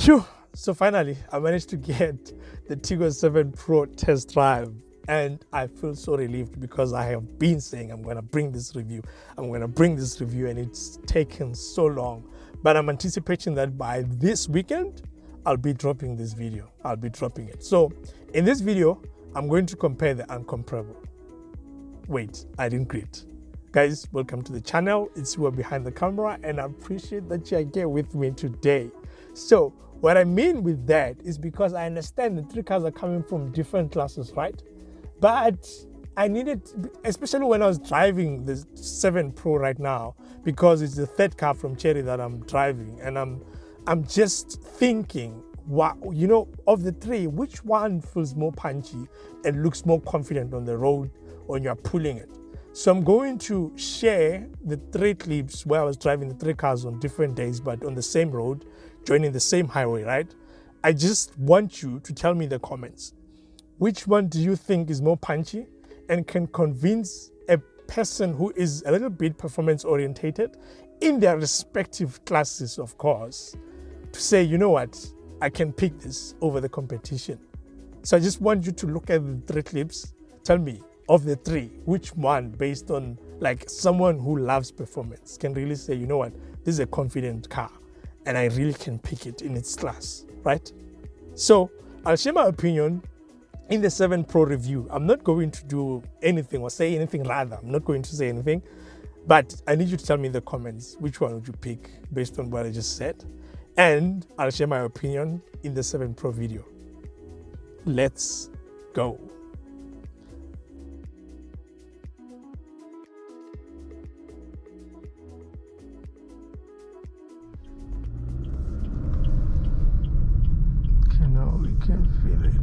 Phew. So finally, I managed to get the Tiggo 7 Pro test drive, and I feel so relieved because I have been saying I'm going to bring this review, and it's taken so long. But I'm anticipating that by this weekend, I'll be dropping this video. I'll be dropping it. So in this video, I'm going to compare the uncomparable. Wait, I didn't create. Guys, welcome to the channel. It's you behind the camera, and I appreciate that you're here with me today. So what I mean with that is because I understand the three cars are coming from different classes, right? But I needed, especially when I was driving the 7 Pro right now, because it's the third car from Chery that I'm driving, and I'm just thinking, wow, you know, of the three, which one feels more punchy and looks more confident on the road when you're pulling it? So I'm going to share the 3 clips where I was driving the 3 cars on different days, but on the same road, joining the same highway, right? I just want you to tell me in the comments, which one do you think is more punchy and can convince a person who is a little bit performance orientated in their respective classes, of course, to say, you know what, I can pick this over the competition. So I just want you to look at the 3 clips, tell me, of the 3, which one, based on like someone who loves performance, can really say, you know what, this is a confident car and I really can pick it in its class, right? So I'll share my opinion in the 7 Pro review. I'm not going to do anything or say anything, rather. I'm not going to say anything, but I need you to tell me in the comments, which one would you pick based on what I just said? And I'll share my opinion in the 7 Pro video. Let's go. Okay, now we can feel it.